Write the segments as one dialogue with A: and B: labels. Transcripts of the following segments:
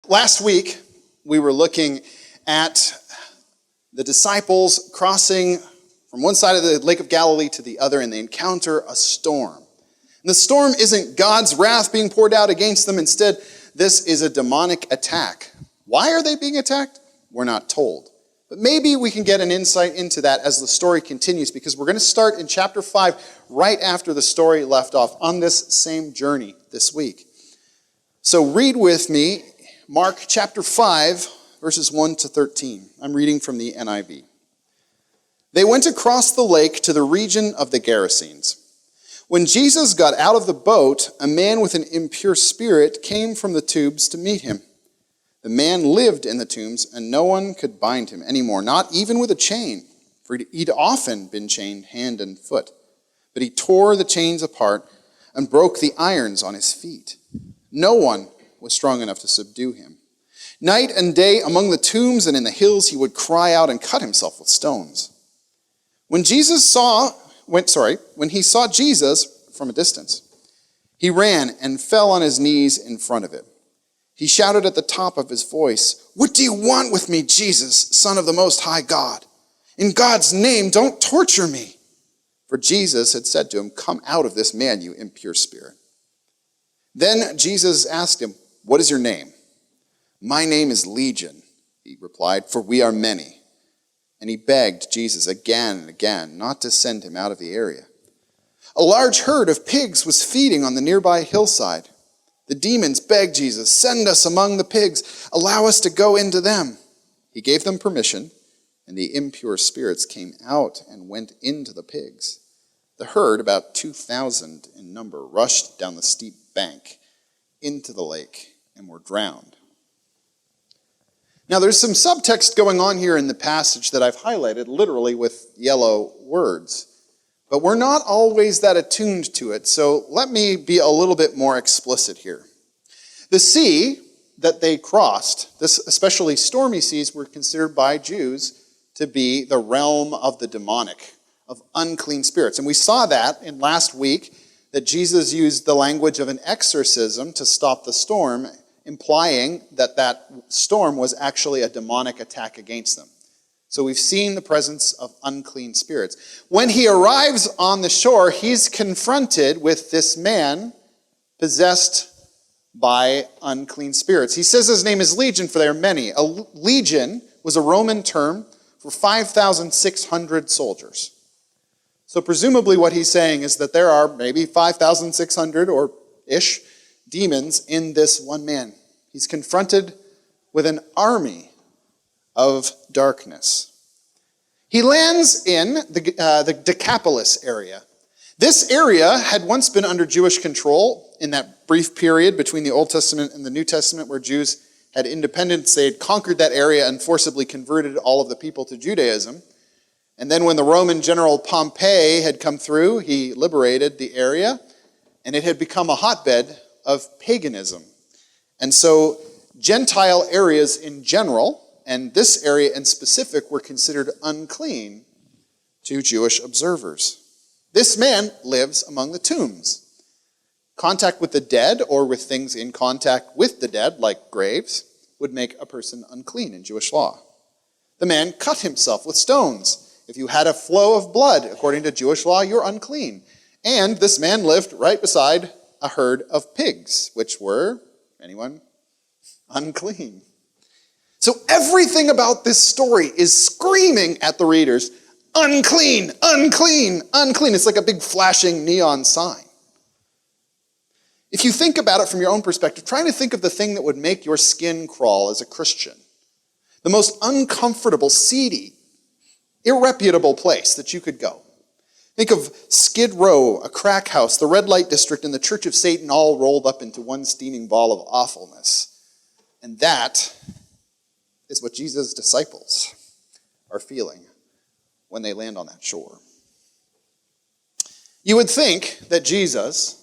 A: Last week, we were looking at the disciples crossing from one side of the Lake of Galilee to the other, and they encounter a storm. And the storm isn't God's wrath being poured out against them. Instead, this is a demonic attack. Why are they being attacked? We're not told. But maybe we can get an insight into that as the story continues, because we're going to start in chapter 5 right after the story left off on this same journey this week. So read with me Mark chapter 5, verses 1 to 13. I'm reading from the NIV. They went across the lake to the region of the Gerasenes. When Jesus got out of the boat, a man with an impure spirit came from the tombs to meet him. The man lived in the tombs, and no one could bind him anymore, not even with a chain, for he'd often been chained hand and foot. But he tore the chains apart and broke the irons on his feet. No one was strong enough to subdue him. Night and day among the tombs and in the hills he would cry out and cut himself with stones. When he saw Jesus from a distance, he ran and fell on his knees in front of him. He shouted at the top of his voice, "What do you want with me, Jesus, Son of the Most High God? In God's name, don't torture me." For Jesus had said to him, "Come out of this man, you impure spirit." Then Jesus asked him, "What is your name?" "My name is Legion," he replied, "for we are many." And he begged Jesus again and again not to send him out of the area. A large herd of pigs was feeding on the nearby hillside. The demons begged Jesus, "Send us among the pigs. Allow us to go into them." He gave them permission, and the impure spirits came out and went into the pigs. The herd, about 2,000 in number, rushed down the steep bank into the lake and were drowned. Now there's some subtext going on here in the passage that I've highlighted literally with yellow words. But we're not always that attuned to it, so let me be a little bit more explicit here. The sea that they crossed, this especially stormy seas, were considered by Jews to be the realm of the demonic, of unclean spirits. And we saw that in last week, that Jesus used the language of an exorcism to stop the storm, implying that that storm was actually a demonic attack against them. So we've seen the presence of unclean spirits. When he arrives on the shore, he's confronted with this man possessed by unclean spirits. He says his name is Legion, for there are many. A legion was a Roman term for 5,600 soldiers. So presumably what he's saying is that there are maybe 5,600 or ish demons in this one man. He's confronted with an army of darkness. He lands in the Decapolis area. This area had once been under Jewish control in that brief period between the Old Testament and the New Testament where Jews had independence. They had conquered that area and forcibly converted all of the people to Judaism. And then when the Roman general Pompey had come through, he liberated the area, and it had become a hotbed of paganism. And so Gentile areas in general, and this area in specific, were considered unclean to Jewish observers. This man lives among the tombs. Contact with the dead, or with things in contact with the dead, like graves, would make a person unclean in Jewish law. The man cut himself with stones. If you had a flow of blood, according to Jewish law, you're unclean. And this man lived right beside a herd of pigs, which were, anyone, unclean. So everything about this story is screaming at the readers, unclean, unclean, unclean. It's like a big flashing neon sign. If you think about it from your own perspective, trying to think of the thing that would make your skin crawl as a Christian, the most uncomfortable, seedy, irreputable place that you could go. Think of Skid Row, a crack house, the red light district, and the Church of Satan all rolled up into one steaming ball of awfulness. And that is what Jesus' disciples are feeling when they land on that shore. You would think that Jesus,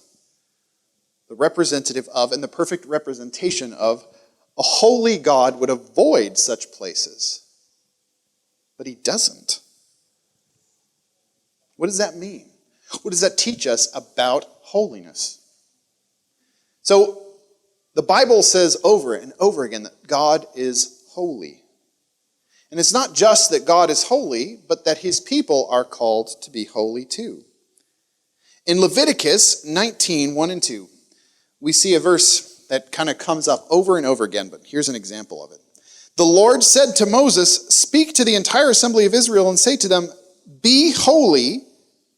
A: the representative of and the perfect representation of a holy God, would avoid such places. But he doesn't. What does that mean? What does that teach us about holiness? So, The Bible says over and over again that God is holy. And it's not just that God is holy, but that his people are called to be holy too. In Leviticus 19, 1 and 2, we see a verse that kind of comes up over and over again, but here's an example of it. The Lord said to Moses, "Speak to the entire assembly of Israel and say to them, 'Be holy,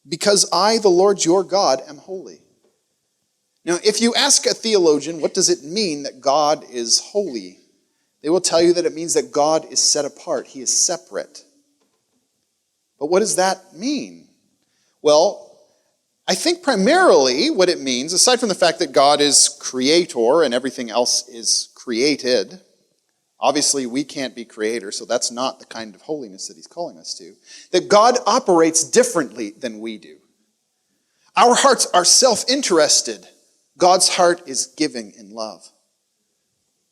A: because I, the Lord your God, am holy.'" Now, if you ask a theologian, what does it mean that God is holy? They will tell you that it means that God is set apart. He is separate. But what does that mean? Well, I think primarily what it means, aside from the fact that God is creator and everything else is created, obviously we can't be creator, so that's not the kind of holiness that he's calling us to, that God operates differently than we do. Our hearts are self-interested. God's heart is giving in love.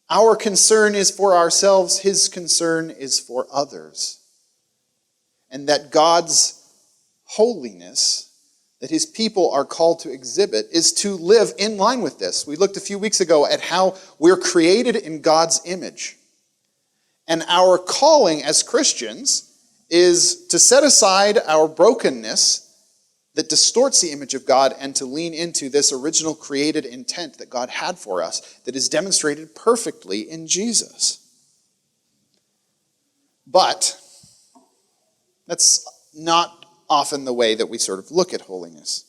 A: Our concern is for ourselves. His concern is for others. And that God's holiness, that his people are called to exhibit, is to live in line with this. We looked a few weeks ago at how we're created in God's image. And our calling as Christians is to set aside our brokenness that distorts the image of God and to lean into this original created intent that God had for us that is demonstrated perfectly in Jesus. But that's not often the way that we sort of look at holiness.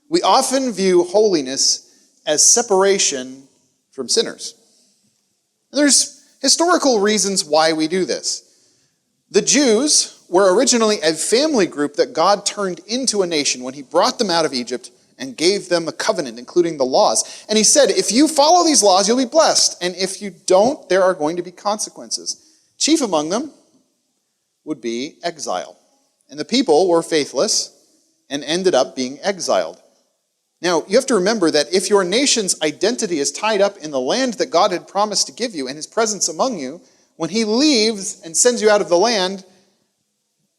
A: We often view holiness as separation from sinners. And there's historical reasons why we do this. The Jews were originally a family group that God turned into a nation when he brought them out of Egypt and gave them a covenant, including the laws. And he said, if you follow these laws, you'll be blessed. And if you don't, there are going to be consequences. Chief among them would be exile. And the people were faithless and ended up being exiled. Now, you have to remember that if your nation's identity is tied up in the land that God had promised to give you and his presence among you, when he leaves and sends you out of the land,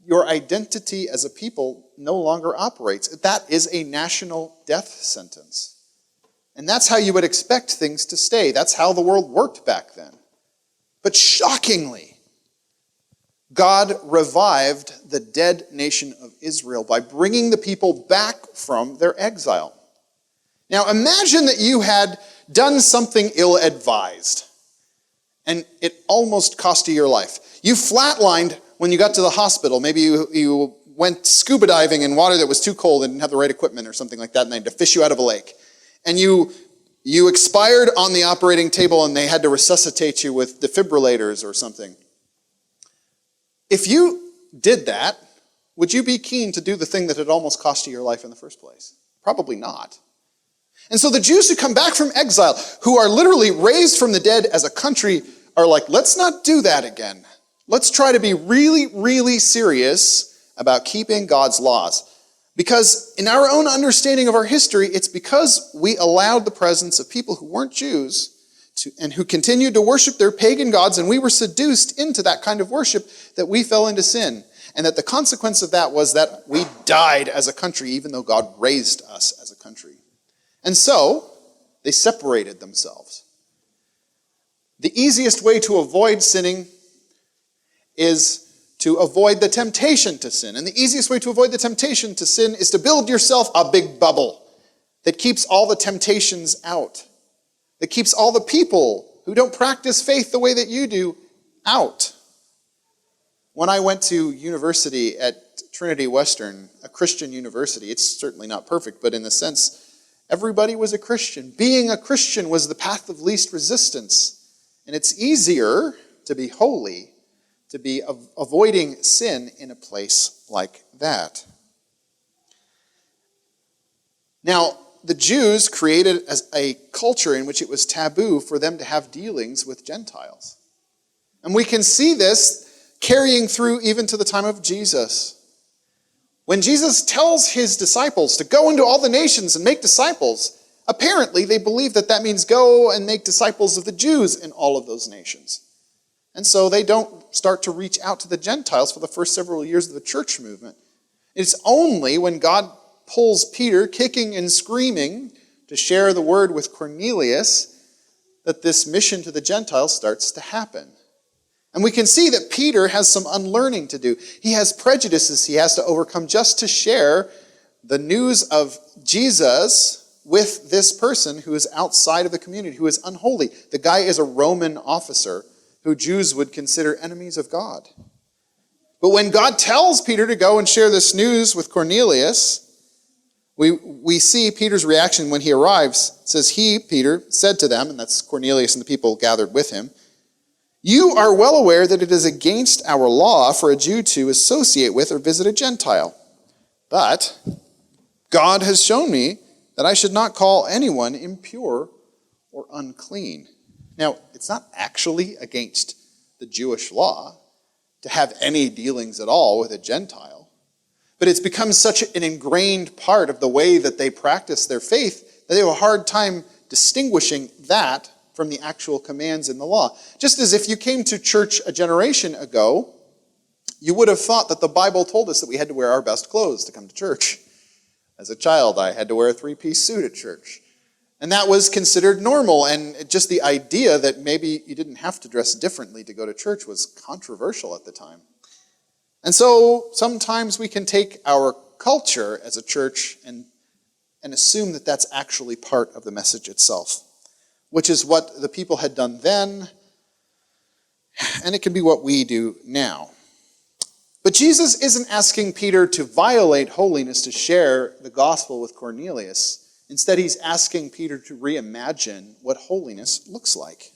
A: your identity as a people no longer operates. That is a national death sentence. And that's how you would expect things to stay. That's how the world worked back then. But shockingly, God revived the dead nation of Israel by bringing the people back from their exile. Now imagine that you had done something ill-advised and it almost cost you your life. You flatlined when you got to the hospital. Maybe you went scuba diving in water that was too cold and didn't have the right equipment or something like that, and they had to fish you out of a lake. And you expired on the operating table and they had to resuscitate you with defibrillators or something. If you did that, would you be keen to do the thing that had almost cost you your life in the first place? Probably not. And so the Jews who come back from exile, who are literally raised from the dead as a country, are like, let's not do that again. Let's try to be really, really serious about keeping God's laws. Because in our own understanding of our history, it's because we allowed the presence of people who weren't Jews and who continued to worship their pagan gods, and we were seduced into that kind of worship that we fell into sin. And that the consequence of that was that we died as a country, even though God raised us as a country. And so, they separated themselves. The easiest way to avoid sinning is to avoid the temptation to sin. And the easiest way to avoid the temptation to sin is to build yourself a big bubble that keeps all the temptations out, that keeps all the people who don't practice faith the way that you do out. When I went to university at Trinity Western, a Christian university, it's certainly not perfect, but in the sense, everybody was a Christian. Being a Christian was the path of least resistance. And it's easier to be holy, to be avoiding sin in a place like that. Now, the Jews created as a culture in which it was taboo for them to have dealings with Gentiles. And we can see this carrying through even to the time of Jesus. When Jesus tells his disciples to go into all the nations and make disciples, apparently they believe that that means go and make disciples of the Jews in all of those nations. And so they don't start to reach out to the Gentiles for the first several years of the church movement. It's only when God pulls Peter kicking and screaming to share the word with Cornelius that this mission to the Gentiles starts to happen. And we can see that Peter has some unlearning to do. He has prejudices he has to overcome just to share the news of Jesus with this person who is outside of the community, who is unholy. The guy is a Roman officer who Jews would consider enemies of God. But when God tells Peter to go and share this news with Cornelius, we see Peter's reaction when he arrives. It says, he, Peter, said to them, and that's Cornelius and the people gathered with him, "You are well aware that it is against our law for a Jew to associate with or visit a Gentile. But God has shown me that I should not call anyone impure or unclean." Now, it's not actually against the Jewish law to have any dealings at all with a Gentile. But it's become such an ingrained part of the way that they practice their faith that they have a hard time distinguishing that from the actual commands in the law. Just as if you came to church a generation ago, you would have thought that the Bible told us that we had to wear our best clothes to come to church. As a child, I had to wear a three-piece suit at church. And that was considered normal, and just the idea that maybe you didn't have to dress differently to go to church was controversial at the time. And so sometimes we can take our culture as a church and assume that that's actually part of the message itself, which is what the people had done then, and it can be what we do now. But Jesus isn't asking Peter to violate holiness to share the gospel with Cornelius. Instead, he's asking Peter to reimagine what holiness looks like.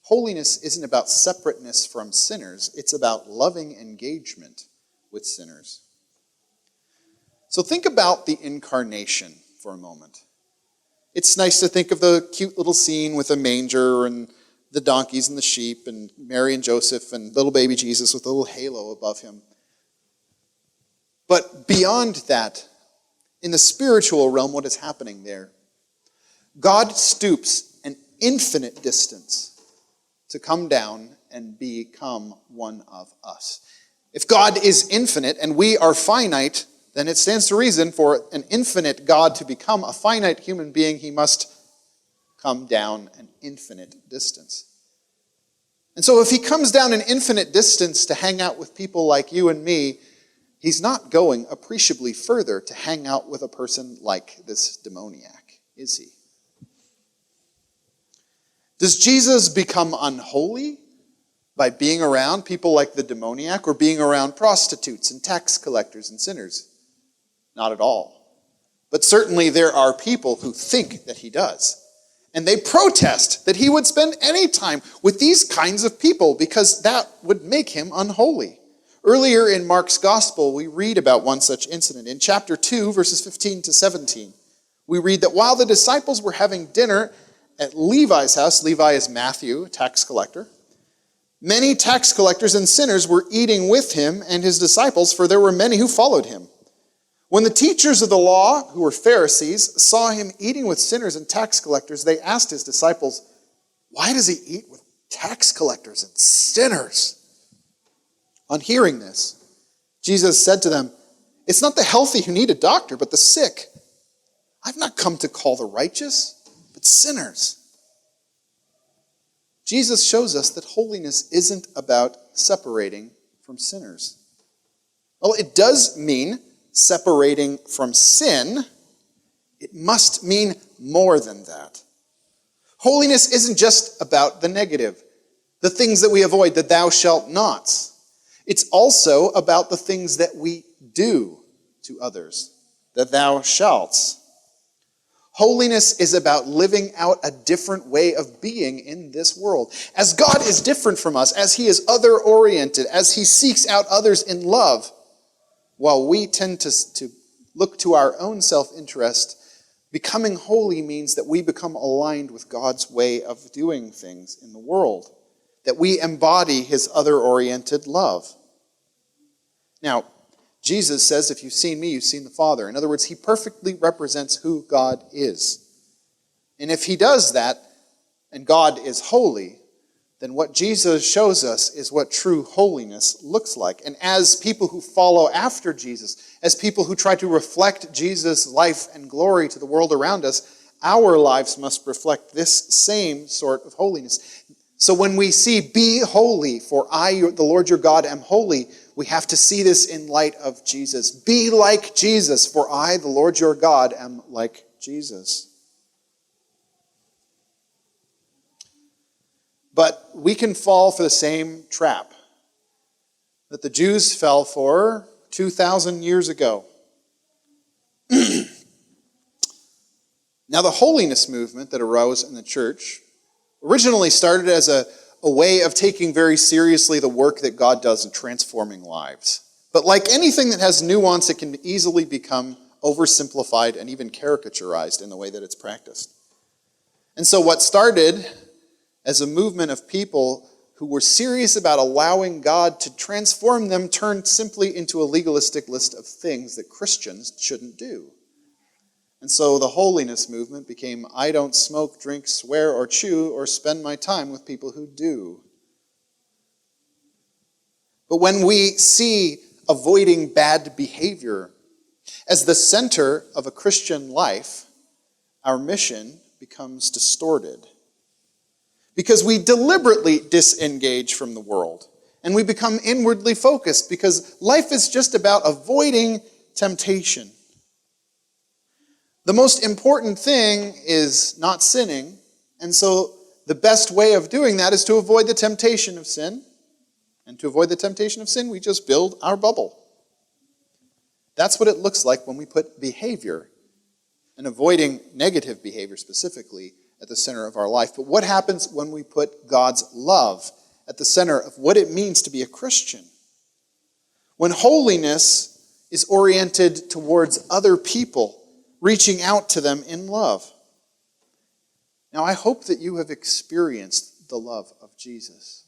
A: Holiness isn't about separateness from sinners. It's about loving engagement with sinners. So think about the incarnation for a moment. It's nice to think of the cute little scene with a manger and the donkeys and the sheep and Mary and Joseph and little baby Jesus with a little halo above him. But beyond that, in the spiritual realm, what is happening there? God stoops an infinite distance to come down and become one of us. If God is infinite and we are finite, then it stands to reason for an infinite God to become a finite human being, he must come down an infinite distance. And so if he comes down an infinite distance to hang out with people like you and me, he's not going appreciably further to hang out with a person like this demoniac, is he? Does Jesus become unholy by being around people like the demoniac or being around prostitutes and tax collectors and sinners? Not at all. But certainly there are people who think that he does. And they protest that he would spend any time with these kinds of people because that would make him unholy. Earlier in Mark's gospel, we read about one such incident. In chapter 2, verses 15 to 17, we read that while the disciples were having dinner at Levi's house, Levi is Matthew, a tax collector, many tax collectors and sinners were eating with him and his disciples, for there were many who followed him. When the teachers of the law, who were Pharisees, saw him eating with sinners and tax collectors, they asked his disciples, "Why does he eat with tax collectors and sinners?" On hearing this, Jesus said to them, "It's not the healthy who need a doctor, but the sick. I've not come to call the righteous, but sinners." Jesus shows us that holiness isn't about separating from sinners. Well, it does mean separating from sin. It must mean more than that. Holiness isn't just about the negative, the things that we avoid, the thou shalt nots. It's also about the things that we do to others, the thou shalts. Holiness is about living out a different way of being in this world. As God is different from us, as he is other-oriented, as he seeks out others in love, while we tend to look to our own self-interest, becoming holy means that we become aligned with God's way of doing things in the world, that we embody his other-oriented love. Now, Jesus says, if you've seen me, you've seen the Father. In other words, he perfectly represents who God is. And if he does that, and God is holy, then what Jesus shows us is what true holiness looks like. And as people who follow after Jesus, as people who try to reflect Jesus' life and glory to the world around us, our lives must reflect this same sort of holiness. So when we see, be holy, for I, the Lord your God, am holy, we have to see this in light of Jesus. Be like Jesus, for I, the Lord your God, am like Jesus. But we can fall for the same trap that the Jews fell for 2,000 years ago. Now, the holiness movement that arose in the church originally started as a way of taking very seriously the work that God does in transforming lives. But like anything that has nuance, it can easily become oversimplified and even caricaturized in the way that it's practiced. And so what started as a movement of people who were serious about allowing God to transform them turned simply into a legalistic list of things that Christians shouldn't do. And so the holiness movement became, I don't smoke, drink, swear, or chew, or spend my time with people who do. But when we see avoiding bad behavior as the center of a Christian life, our mission becomes distorted. Because we deliberately disengage from the world, and we become inwardly focused, because life is just about avoiding temptation. The most important thing is not sinning, and so the best way of doing that is to avoid the temptation of sin. And to avoid the temptation of sin, we just build our bubble. That's what it looks like when we put behavior, and avoiding negative behavior specifically, at the center of our life. But what happens when we put God's love at the center of what it means to be a Christian? When holiness is oriented towards other people, reaching out to them in love. Now, I hope that you have experienced the love of Jesus.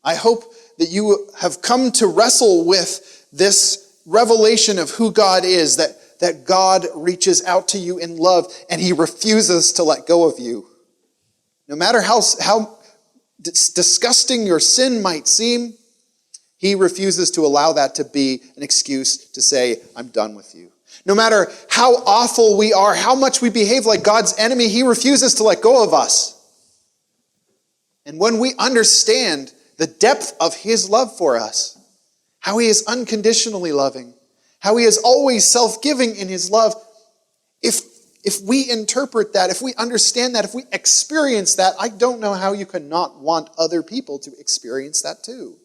A: I hope that you have come to wrestle with this revelation of who God is, that God reaches out to you in love and he refuses to let go of you. No matter how disgusting your sin might seem, he refuses to allow that to be an excuse to say, I'm done with you. No matter how awful we are, how much we behave like God's enemy, he refuses to let go of us. And when we understand the depth of his love for us, how he is unconditionally loving, how he is always self-giving in his love, if we interpret that, if we understand that, if we experience that, I don't know how you can not want other people to experience that too.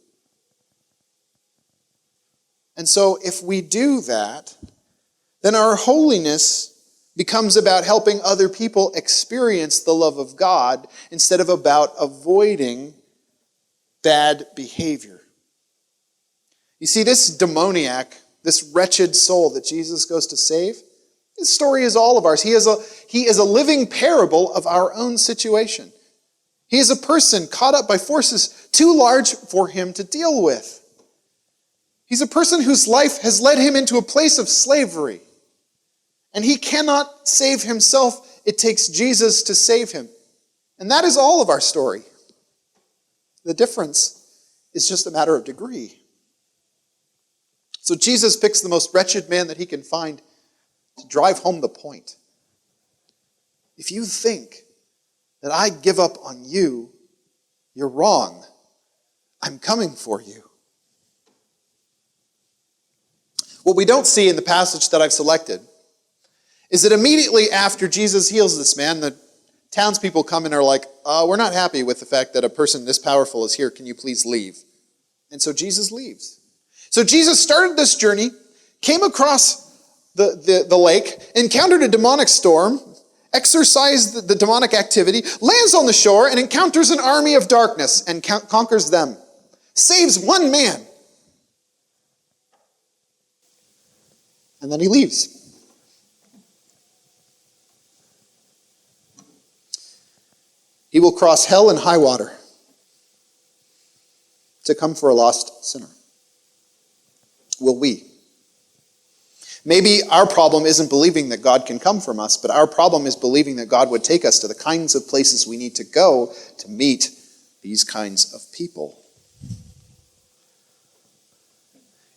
A: And so if we do that, then our holiness becomes about helping other people experience the love of God instead of about avoiding bad behavior. You see, this demoniac, this wretched soul that Jesus goes to save, his story is all of ours. He is a living parable of our own situation. He is a person caught up by forces too large for him to deal with. He's a person whose life has led him into a place of slavery. And he cannot save himself. It takes Jesus to save him. And that is all of our story. The difference is just a matter of degree. So Jesus picks the most wretched man that he can find to drive home the point. If you think that I give up on you, you're wrong. I'm coming for you. What we don't see in the passage that I've selected is that immediately after Jesus heals this man, the townspeople come and are like, we're not happy with the fact that a person this powerful is here. Can you please leave? And so Jesus leaves. So Jesus started this journey, came across the lake, encountered a demonic storm, exorcised the demonic activity, lands on the shore, and encounters an army of darkness and conquers them. Saves one man. And then he leaves. He will cross hell and high water to come for a lost sinner. Will we? Maybe our problem isn't believing that God can come from us, but our problem is believing that God would take us to the kinds of places we need to go to meet these kinds of people.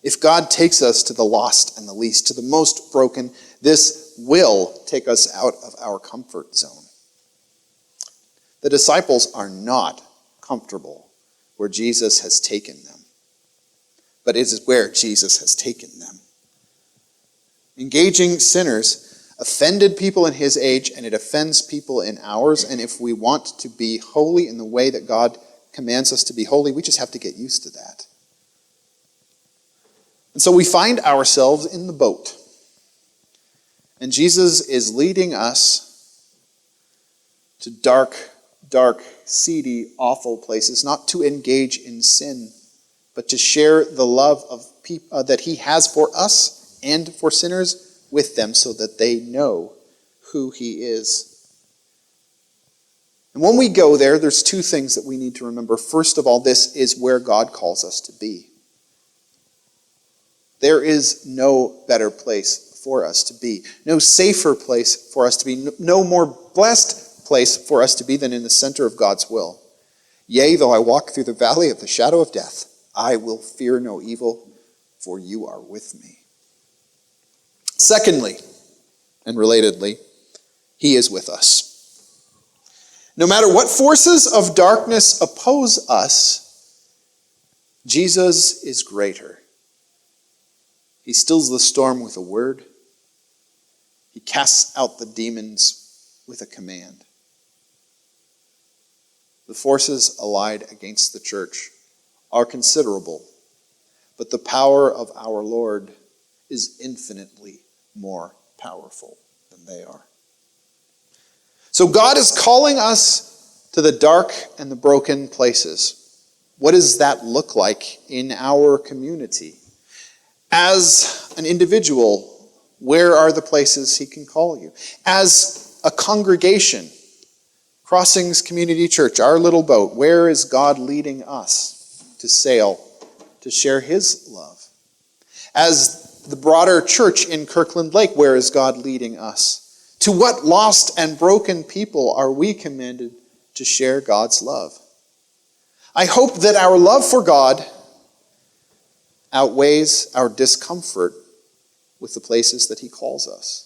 A: If God takes us to the lost and the least, to the most broken, this will take us out of our comfort zone. The disciples are not comfortable where Jesus has taken them, but it is where Jesus has taken them. Engaging sinners offended people in his age, and it offends people in ours. And if we want to be holy in the way that God commands us to be holy, we just have to get used to that. And so we find ourselves in the boat. And Jesus is leading us to dark, seedy, awful places, not to engage in sin, but to share the love of that he has for us and for sinners with them so that they know who he is. And when we go there, there's two things that we need to remember. First of all, this is where God calls us to be. There is no better place for us to be, no safer place for us to be, no more blessed place for us to be than in the center of God's will. Yea, though I walk through the valley of the shadow of death, I will fear no evil, for you are with me. Secondly, and relatedly, he is with us. No matter what forces of darkness oppose us, Jesus is greater. He stills the storm with a word. He casts out the demons with a command. The forces allied against the church are considerable, but the power of our Lord is infinitely more powerful than they are. So God is calling us to the dark and the broken places. What does that look like in our community? As an individual, where are the places he can call you? As a congregation, Crossings Community Church, our little boat, where is God leading us to sail, to share his love? As the broader church in Kirkland Lake, where is God leading us? To what lost and broken people are we commanded to share God's love? I hope that our love for God outweighs our discomfort with the places that he calls us.